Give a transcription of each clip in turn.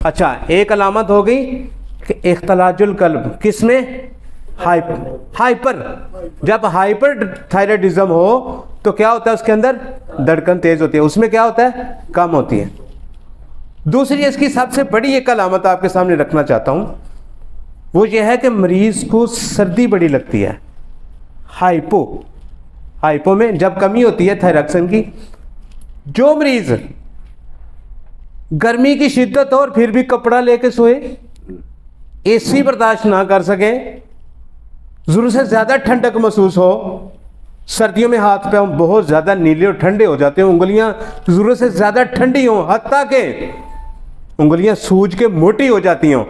अच्छा, एक अलामत हो गई कि इख्तलाजुल कल्ब, किसमें? हाइपर। जब हाइपर थायराइडिज्म हो तो क्या होता है उसके अंदर? धड़कन तेज होती है, उसमें क्या होता है? कम होती है। दूसरी इसकी सबसे बड़ी एक अलामत आपके सामने रखना चाहता हूं, वो ये है कि मरीज को सर्दी बड़ी लगती है। हाइपो में जब कमी होती है थायरॉक्सिन की, जो मरीज गर्मी की शिद्दत हो और फिर भी कपड़ा लेके सोए, एसी बर्दाश्त ना कर सके, जरूरत से ज्यादा ठंडक महसूस हो, सर्दियों में हाथ पे बहुत ज्यादा नीले और ठंडे हो जाते हैं, उंगलियां जरूरत से ज्यादा ठंडी हो, हत्ता के उंगलियां सूज के मोटी हो जाती हों,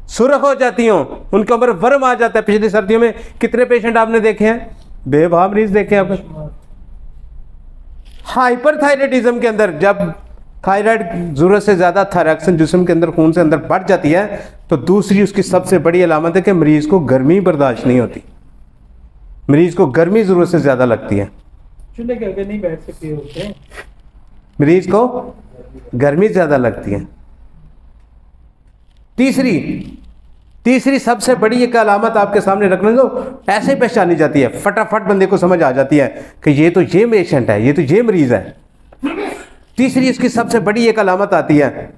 सुर्ख हो जाती हों, उनके ऊपर वर्म आ जाता है। पिछली सर्दियों में कितने पेशेंट आपने देखे हैं? बेवहा मरीज देखे हैं आपने। हाइपरथायराइडिज्म के अंदर जब थायराइड जरूरत से ज्यादा थायरॉक्सिन जिस्म के अंदर, खून से अंदर बढ़ जाती है, तो दूसरी उसकी सबसे बड़ी अलामत है कि मरीज को गर्मी बर्दाश्त नहीं होती, मरीज को गर्मी जरूरत से ज्यादा लगती है। चूल्हे के आगे नहीं बैठ सकते होते हैं, मरीज को गर्मी ज्यादा लगती है। तीसरी सबसे बड़ी एक अलामत आपके सामने रखने दो, ऐसे पहचानी जाती है, फटाफट बंदे को समझ आ जाती है कि ये तो ये पेशेंट है, ये तो ये मरीज है। तीसरी इसकी सबसे बड़ी एक अलामत आती है,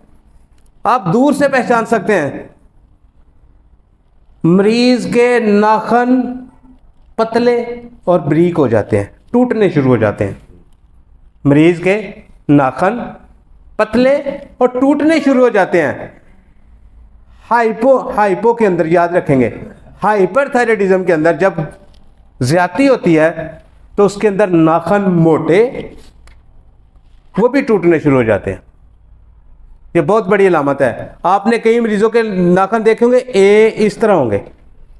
आप दूर से पहचान सकते हैं, मरीज के नाखून पतले और बारीक हो जाते हैं, टूटने शुरू हो जाते हैं। मरीज के नाखून पतले और टूटने शुरू हो जाते हैं। हाइपो के अंदर याद रखेंगे, हाइपरथायराइडिज्म के अंदर जब ज्यादती होती है तो उसके अंदर नाखून मोटे, वो भी टूटने शुरू हो जाते हैं। ये बहुत बड़ी अलामत है। आपने कई मरीजों के नाखून देखे होंगे, इस तरह होंगे,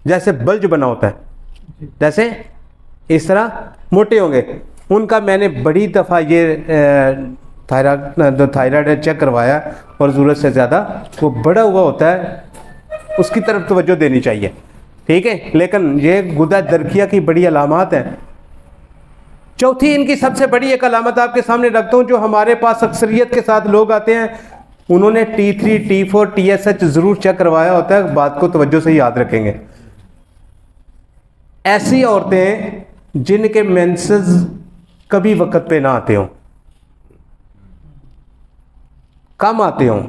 जैसे बल्ज बना होता है, जैसे इस तरह मोटे होंगे। उनका मैंने बड़ी दफ़ा ये थायराइड चेक करवाया और ज़रूरत से ज़्यादा वो बड़ा हुआ होता है, उसकी तरफ तवज्जो देनी चाहिए, ठीक है। लेकिन ये गुदा दरकिया की बड़ी अलामत है। चौथी इनकी सबसे बड़ी एक अलामत आपके सामने रखता हूँ, जो हमारे पास अक्सरियत के साथ लोग आते हैं, उन्होंने T3, T4, TSH ज़रूर चेक करवाया होता है, बात को तवज्जो से याद रखेंगे। ऐसी औरतें जिनके मेंसेस कभी वक्त पे ना आते हों, कम आते हों,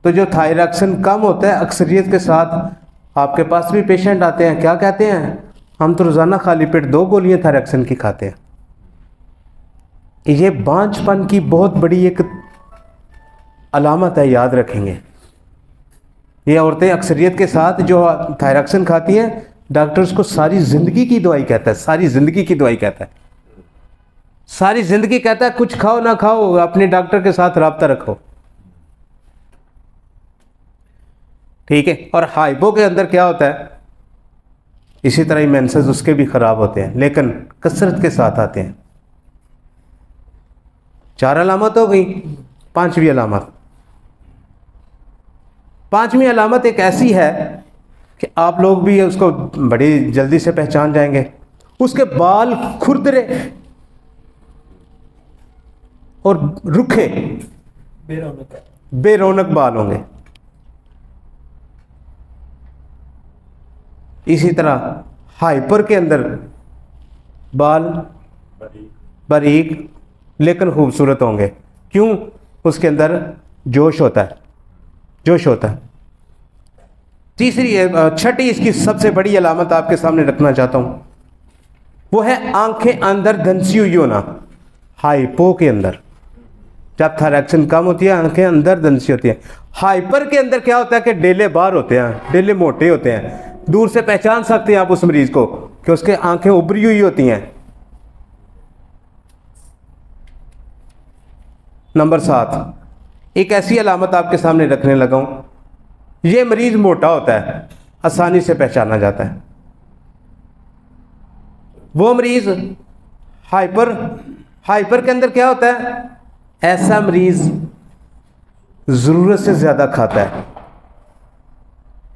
तो जो थायरॉक्सिन कम होता है, अक्सरियत के साथ आपके पास भी पेशेंट आते हैं, क्या कहते हैं, हम तो रोज़ाना खाली पेट 2 गोलियां थायरॉक्सिन की खाते हैं। ये बांझपन की बहुत बड़ी एक अलामत है, याद रखेंगे। ये औरतें अक्सरियत के साथ जो थायरॉक्सिन खाती हैं, डॉक्टर उसको सारी ज़िंदगी की दवाई कहता है, सारी ज़िंदगी की दवाई कहता है, सारी ज़िंदगी कहता है, कुछ खाओ ना खाओ अपने डॉक्टर के साथ रब्ता रखो, ठीक है। और हाइपो के अंदर क्या होता है, इसी तरह ही मेंसेस उसके भी ख़राब होते हैं, लेकिन कसरत के साथ आते हैं। 4 अलामत हो गई। पांचवी अलामत एक ऐसी है कि आप लोग भी उसको बड़ी जल्दी से पहचान जाएंगे, उसके बाल खुरदरे और रुखे बेरौनक बाल होंगे। इसी तरह हाइपर के अंदर बाल बारीक लेकिन खूबसूरत होंगे, क्यों? उसके अंदर जोश होता है। छठी इसकी सबसे बड़ी अलामत आपके सामने रखना चाहता हूं, वो है आंखें अंदर धंसी हुई होना। हाइपो के अंदर जब थायरॉक्सिन कम होती है, आंखें अंदर धंसी होती हैं। हाइपर के अंदर क्या होता है कि डेले बाहर होते हैं, डेले मोटे होते हैं, दूर से पहचान सकते हैं आप उस मरीज को कि उसके आंखें उभरी हुई होती हैं। नंबर 7 एक ऐसी अलामत आपके सामने रखने लगा हूं, ये मरीज मोटा होता है, आसानी से पहचाना जाता है। वो मरीज हाइपर के अंदर क्या होता है, ऐसा मरीज जरूरत से ज्यादा खाता है,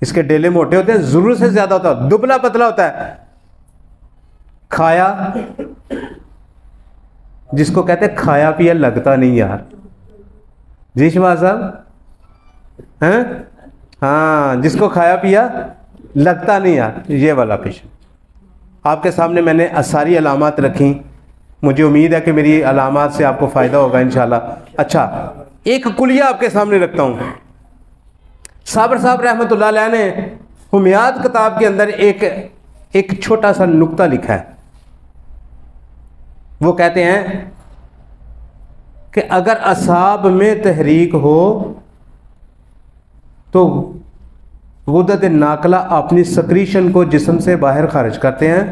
इसके डेले मोटे होते हैं, जरूरत से ज्यादा होता है, दुबला पतला होता है, खाया जिसको कहते हैं खाया पिया लगता नहीं यार, जी शहबाज साहब हैं? हाँ, जिसको खाया पिया लगता नहीं यार, ये वाला पेशेंट। आपके सामने मैंने सारी अलामात रखी, मुझे उम्मीद है कि मेरी अलामात से आपको फ़ायदा होगा इंशाल्लाह। अच्छा, एक कुलिया आपके सामने रखता हूँ। साबर साहब रहमतुल्लाह अलैह ने हुमियात किताब के अंदर एक छोटा सा नुक्ता लिखा है। वो कहते हैं कि अगर असाब में तहरीक हो तो गुद्दत नाकला अपनी सक्रीशन को जिस्म से बाहर खारिज करते हैं,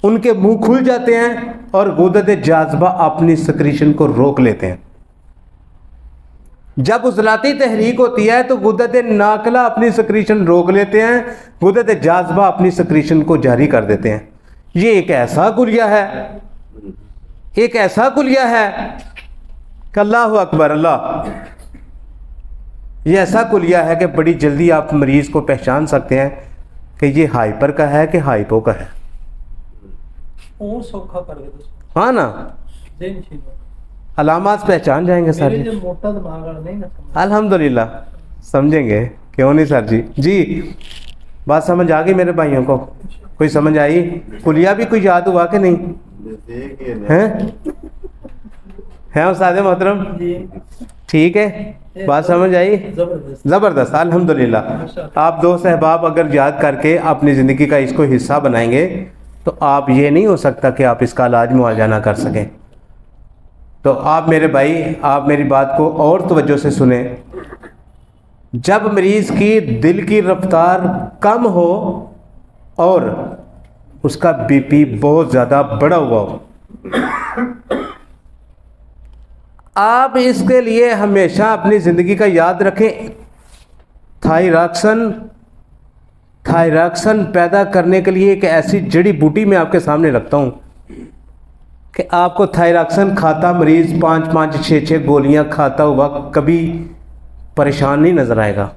उनके मुंह खुल जाते हैं और गुद्दत जाज़बा अपनी सक्रीशन को रोक लेते हैं। जब उज़लाती तहरीक होती है तो गुद्दत नाकला अपनी सक्रीशन रोक लेते हैं, गुद्दत जाज़बा अपनी सक्रीशन को जारी कर देते हैं। ये एक ऐसा कुलिया है, एक ऐसा कुलिया है कि अल्लाहु अकबर अल्लाह, ये ऐसा कुलिया है कि बड़ी जल्दी आप मरीज़ को पहचान सकते हैं कि ये हाइपर का है कि हाइपो का है। हाँ ना, अलामात पहचान जाएंगे सर जी। मोटा दिमाग नहीं ना, अल्हम्दुलिल्लाह समझेंगे, क्यों नहीं सर जी। जी बात समझ आ गई मेरे भाइयों को? कोई समझ आई? कुलिया भी कोई याद हुआ कि नहीं? हैं उस्ताद मोहतरम? ठीक है, बात समझ आई? ज़बरदस्त, अल्हम्दुलिल्लाह। आप दो सहबाब अगर याद करके अपनी ज़िंदगी का इसको हिस्सा बनाएंगे तो आप, ये नहीं हो सकता कि आप इसका इलाज मुआवजा ना कर सकें। तो आप मेरे भाई, आप मेरी बात को और तवज्जो से सुने। जब मरीज़ की दिल की रफ्तार कम हो और उसका बीपी बहुत ज़्यादा बढ़ा हुआ हो, आप इसके लिए हमेशा अपनी ज़िंदगी का याद रखें, थायरॉक्सन पैदा करने के लिए एक ऐसी जड़ी बूटी मैं आपके सामने रखता हूँ कि आपको थायरॉक्सन खाता मरीज़ 5-5, 6-6 गोलियां खाता हुआ कभी परेशान नहीं नज़र आएगा।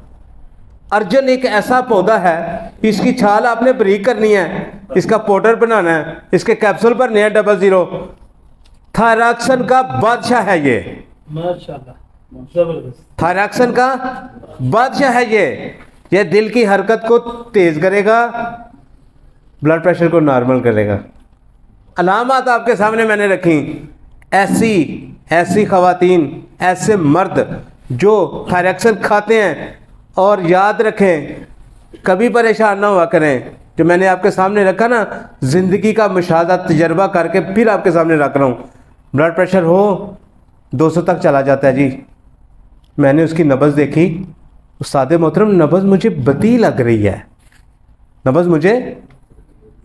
अर्जन एक ऐसा पौधा है, इसकी छाल आपने बारीक करनी है, इसका पाउडर बनाना है, इसके कैप्सूल भरने हैं 00। थायरॉक्सन का बादशाह है ये, माशाल्लाह जबरदस्त। थायरॉक्सन का बादशाह है ये दिल की हरकत को तेज करेगा, ब्लड प्रेशर को नॉर्मल करेगा। अलामात आपके सामने मैंने रखी। ऐसी खवातीन, ऐसे मर्द जो थायरॉक्सन खाते हैं, और याद रखें कभी परेशान ना हुआ करें। जो मैंने आपके सामने रखा ना, ज़िंदगी का मुशाहदा तजर्बा करके फिर आपके सामने रख रहा हूँ। ब्लड प्रेशर हो 200 तक चला जाता है जी। मैंने उसकी नब्ज़ देखी, उस्ताद मोहतरम नब्ज़ मुझे बती लग रही है, नब्ज़ मुझे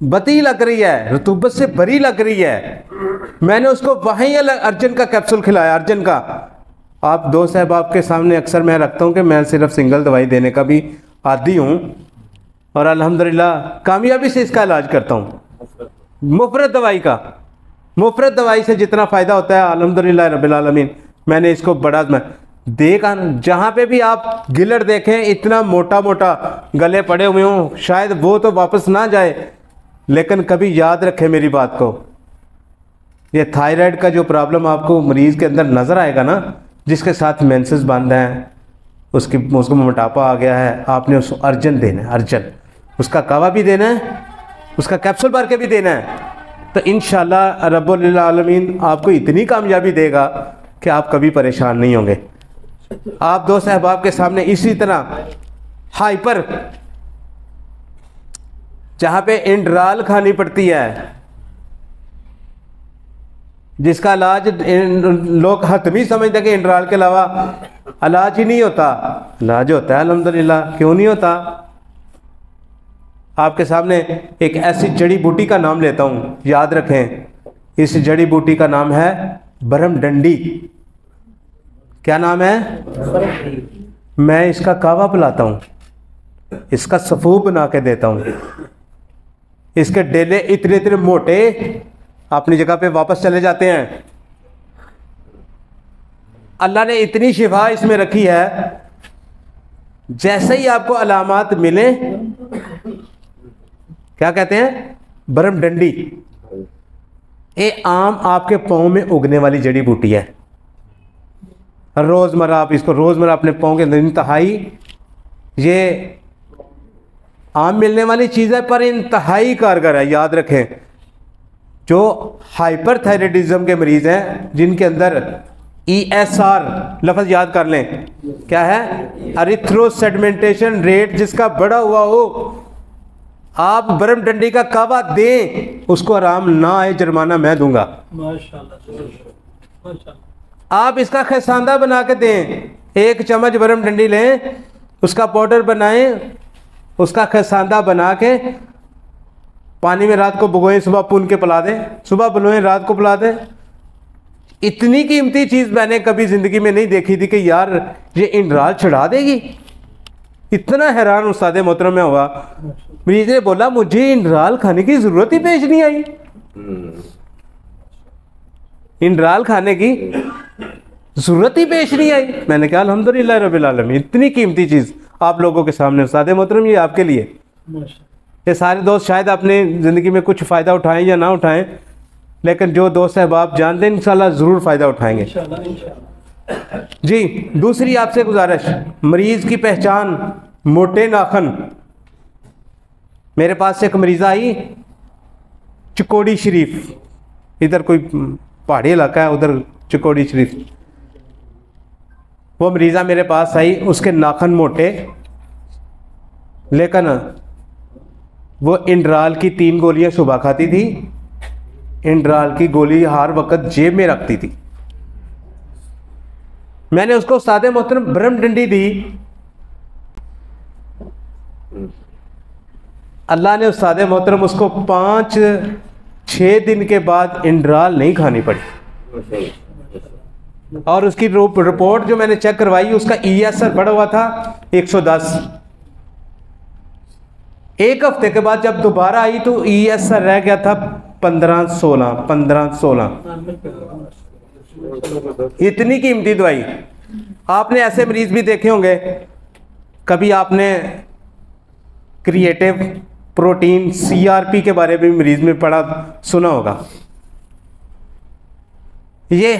बती लग रही है, रतूबत से भरी लग रही है। मैंने उसको वहीं अर्जन का कैप्सूल खिलाया, अर्जन का। आप दो साहब आपके सामने अक्सर मैं रखता हूँ कि मैं सिर्फ सिंगल दवाई देने का भी आदी हूँ, और अल्हम्दुलिल्लाह कामयाबी से इसका इलाज करता हूँ। मुफ़रत दवाई का, मुफ़रत दवाई से जितना फ़ायदा होता है अल्हम्दुलिल्लाह रब्बिल आलमीन, मैंने इसको बड़ा देखा। जहाँ पे भी आप गिलर देखें इतना मोटा मोटा गले पड़े हुए हों, शायद वो तो वापस ना जाए, लेकिन कभी याद रखें मेरी बात को। ये थायराइड का जो प्रॉब्लम आपको मरीज़ के अंदर नज़र आएगा ना, जिसके साथ मेंसेस बंद हैं, उसको मोटापा आ गया है, आपने उसको अर्जन देना है, अर्जन उसका कावा भी देना है, उसका कैप्सूल भर के भी देना है। तो इंशाअल्लाह रब्बुल आलमीन आपको इतनी कामयाबी देगा कि आप कभी परेशान नहीं होंगे। आप दो सहबाब के सामने इसी तरह हाइपर, जहाँ पे इंड्राल खानी पड़ती है, जिसका इलाज लोग हतमी समझते हैं कि इंड्राल के अलावा इलाज ही नहीं होता। इलाज होता है अल्हम्दुलिल्लाह, क्यों नहीं होता। आपके सामने एक ऐसी जड़ी बूटी का नाम लेता हूँ, याद रखें। इस जड़ी बूटी का नाम है बरमडंडी। क्या नाम है? मैं इसका कावा पिलाता हूँ, इसका सफूब बना के देता हूँ। इसके डेले इतने इतने मोटे अपनी जगह पे वापस चले जाते हैं। अल्लाह ने इतनी शिफा इसमें रखी है, जैसे ही आपको अलामात मिले, क्या कहते हैं, बरमडंडी। ये आम आपके पाँव में उगने वाली जड़ी बूटी है। रोज़मर्रा आप इसको रोज़मर्रा अपने पाँव के अंदर इंतहाई, ये आम मिलने वाली चीज़ है पर इंतहाई कारगर है। याद रखें, जो हाइपरथायराइडिज्म के मरीज़ हैं जिनके अंदर ESR लफ्ज़ याद कर लें, क्या है? एरिथ्रोसेडिमेंटेशन रेट जिसका बढ़ा हुआ हो, आप बरम डंडी का कावा दें, उसको आराम ना आए जुर्माना मैं दूंगा। माशाल्लाह माशाल्लाह। आप इसका खसांदा बना के दें, 1 चम्मच बरम डंडी लें, उसका पाउडर बनाएं, उसका खसांदा बना के पानी में रात को भिगोएं, सुबह पुन के पिला दें, सुबह बनोएं रात को पिला दें। इतनी कीमती चीज़ मैंने कभी ज़िंदगी में नहीं देखी थी कि यार ये इंडराल छुड़ा देगी। इतना हैरान उस्ताद मोहतरम में हुआ। मरीज ने बोला मुझे इंडराल खाने की ज़रूरत ही पेश नहीं आई। इंडराल खाने की ज़रूरत ही पेश नहीं आई। मैंने कहा अल्हम्दुलिल्लाह रब्बिल आलमीन, इतनी कीमती चीज़ आप लोगों के सामने उस्ताद मोहतरम, ये आपके लिए। ये सारे दोस्त शायद अपने ज़िंदगी में कुछ फ़ायदा उठाएं या ना उठाएं, लेकिन जो दोस्त अहबाब जानते हैं इंशाल्लाह ज़रूर फ़ायदा उठाएंगे। जी, दूसरी आपसे गुजारिश, मरीज़ की पहचान मोटे नाखन। मेरे पास एक मरीज़ा आई चिकोड़ी शरीफ, इधर कोई पहाड़ी इलाका है उधर चिकोड़ी शरीफ, वो मरीज़ा मेरे पास आई, उसके नाखन मोटे, लेकिन वो इंडराल की 3 गोलियां सुबह खाती थी, इंडराल की गोली हर वक्त जेब में रखती थी। मैंने उसको उस्ताद मोहतरम बरम डंडी दी, अल्लाह ने उस्ताद मोहतरम उसको 5-6 दिन के बाद इंडराल नहीं खानी पड़ी। और उसकी रिपोर्ट जो मैंने चेक करवाई, उसका ESR बढ़ा हुआ था 110। 1 हफ्ते के बाद जब दोबारा आई तो ESR रह गया था 15-16। इतनी कीमती दवाई। आपने ऐसे मरीज भी देखे होंगे, कभी आपने क्रिएटिव प्रोटीन CRP के बारे में मरीज में पढ़ा सुना होगा। ये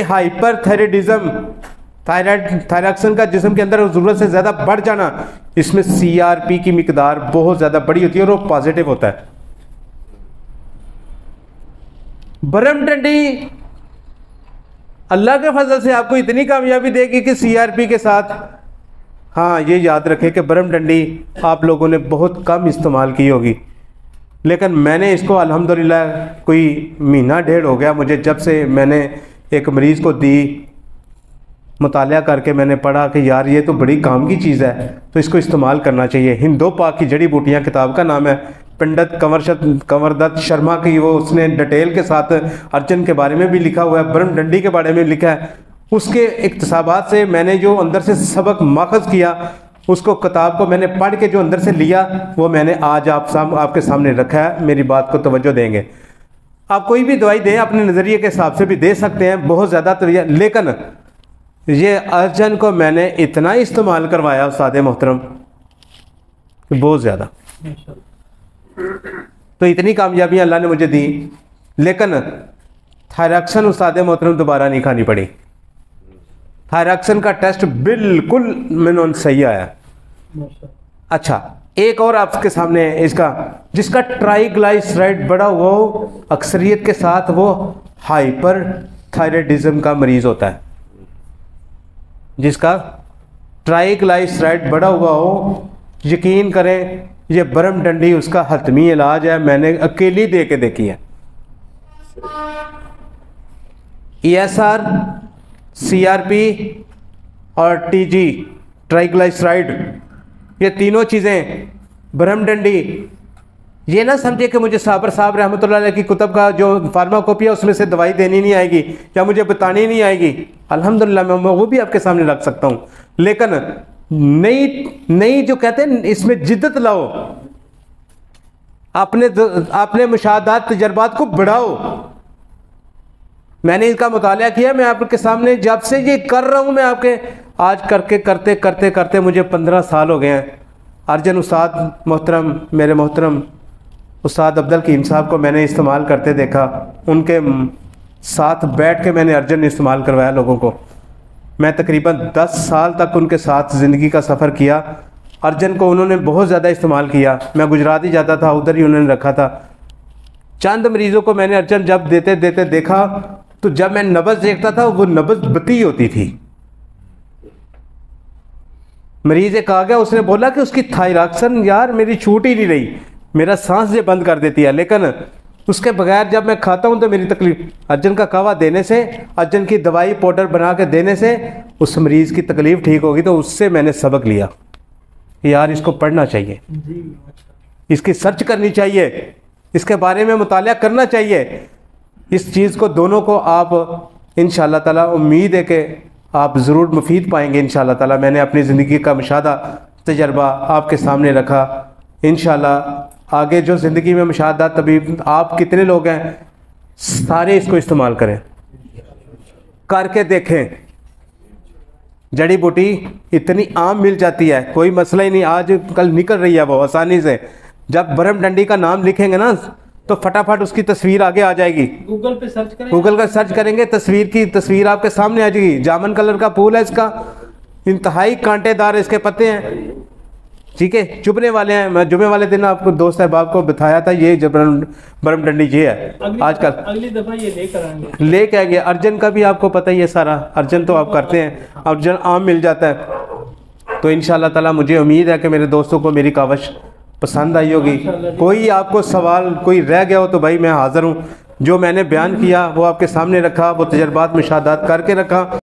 हाइपरथायराइडिज्म, थायरॉक्सिन का जिस्म के अंदर ज़रूरत से ज़्यादा बढ़ जाना, इसमें CRP की मिकदार बहुत ज़्यादा बड़ी होती है और वो पॉजिटिव होता है। बरम डंडी अल्लाह के फजल से आपको इतनी कामयाबी देगी कि CRP के साथ, हाँ ये याद रखें कि बरम डंडी आप लोगों ने बहुत कम इस्तेमाल की होगी, लेकिन मैंने इसको अल्हम्दुलिल्लाह कोई 1.5 हो गया मुझे, जब से मैंने एक मरीज़ को दी, मुतालिया करके मैंने पढ़ा कि यार ये तो बड़ी काम की चीज़ है, तो इसको इस्तेमाल करना चाहिए। हिंदो पाक की जड़ी बूटियाँ किताब का नाम है, पंडित कंवरदत्त शर्मा की, वो उसने डिटेल के साथ अर्जन के बारे में भी लिखा हुआ है, बरम डंडी के बारे में लिखा है। उसके इक्तसाबात से मैंने जो अंदर से सबक माखज़ किया, उसको किताब को मैंने पढ़ के जो अंदर से लिया, वो मैंने आज आपके सामने रखा है। मेरी बात को तवज्जो देंगे। आप कोई भी दवाई दें अपने नज़रिए के हिसाब से भी दे सकते हैं, बहुत ज़्यादा तवज्जो, लेकिन ये अर्जन को मैंने इतना इस्तेमाल करवाया उस्ताद मोहतरम, बहुत ज़्यादा। तो इतनी कामयाबियाँ अल्लाह ने मुझे दी, लेकिन थायरॉक्सिन उस्ताद मोहतरम दोबारा नहीं खानी पड़ी। थायरॉक्सिन का टेस्ट बिल्कुल मैंने सही आया। अच्छा, एक और आपके सामने है इसका, जिसका ट्राइग्लाइसराइड बढ़ा हुआ हो, अक्सरियत के साथ वो हाइपर थायराइडिज्म का मरीज होता है। जिसका ट्राइग्लाइसराइड बढ़ा हुआ हो, यकीन करें ये बरम डंडी उसका हतमी इलाज है। मैंने अकेली दे के देखी है। ESR, CRP और TG ट्राइग्लाइसराइड, ये तीनों चीज़ें बरम डंडी, ये ना समझे कि मुझे साबर साहब रहमतुल्लाह अलैह की कुतब का जो फार्माकोपी है उसमें से दवाई देनी नहीं आएगी या मुझे बतानी नहीं आएगी। अल्हम्दुलिल्लाह मैं वो भी आपके सामने रख सकता हूँ, लेकिन नई जो कहते हैं इसमें जिद्दत लाओ, अपने मुशाहदात तजर्बात को बढ़ाओ। मैंने इसका मुतालिया किया, मैं आपके सामने जब से ये कर रहा हूँ, मैं आपके आज करते करते मुझे 15 साल हो गए हैं। अर्जन उस्ताद मोहतरम, मेरे मोहतरम उस्ताद अब्दुल कीम साहब को मैंने इस्तेमाल करते देखा, उनके साथ बैठ के मैंने अर्जन इस्तेमाल करवाया लोगों को। मैं तकरीबन 10 साल तक उनके साथ ज़िंदगी का सफ़र किया। अर्जन को उन्होंने बहुत ज़्यादा इस्तेमाल किया। मैं गुजरात ही जाता था, उधर ही उन्होंने रखा था। चंद मरीज़ों को मैंने अर्जन जब देते देते देखा, तो जब मैं नब्ज़ देखता था वो नब्ज़ बती होती थी। मरीज़ एक आ गया, उसने बोला कि उसकी थायरॉक्सिन यार मेरी छूट ही नहीं रही, मेरा सांस ये बंद कर देती है, लेकिन उसके बगैर जब मैं खाता हूँ तो मेरी तकलीफ। अर्जन का कहवा देने से, अर्जन की दवाई पाउडर बना के देने से उस मरीज़ की तकलीफ़ ठीक होगी। तो उससे मैंने सबक लिया कि यार इसको पढ़ना चाहिए, इसकी सर्च करनी चाहिए, इसके बारे में मुताला करना चाहिए। इस चीज़ को दोनों को आप इंशाअल्लाह ताला, उम्मीद है कि आप ज़रूर मुफीद पाएंगे इंशाअल्लाह ताला। मैंने अपनी ज़िंदगी का मुशाहदा तजर्बा आपके सामने रखा। इंशाअल्लाह आगे जो ज़िंदगी में मुशाहदा, तभी आप कितने लोग हैं, सारे इसको इस्तेमाल करें, करके देखें। जड़ी बूटी इतनी आम मिल जाती है, कोई मसला ही नहीं, आज कल निकल रही है वो आसानी से। जब बरम डंडी का नाम लिखेंगे ना तो फटाफट उसकी तस्वीर आगे आ जाएगी। गूगल पे सर्च करें, गूगल का सर्च करेंगे, तस्वीर आपके सामने आ जाएगी। जामन कलर का फूल है इसका, इंतहाई कांटेदार इसके पत्ते हैं, ठीक है, चुभने वाले हैं। मैं जुमे वाले दिन आपको दोस्त अहबाब को बताया था, ये बरम डंडी ये है। आजकल अगली दफा ये लेके आएंगे। अर्जन का भी आपको पता ही है सारा, अर्जन तो आप करते हैं, अर्जन आम मिल जाता है। तो इंशाअल्लाह ताला मुझे उम्मीद है कि मेरे दोस्तों को मेरी कावश पसंद आई होगी। कोई आपको सवाल कोई रह गया हो तो भाई मैं हाज़िर हूँ। जो मैंने बयान किया वो आपके सामने रखा, वो तजर्बात मुशाहदात करके रखा।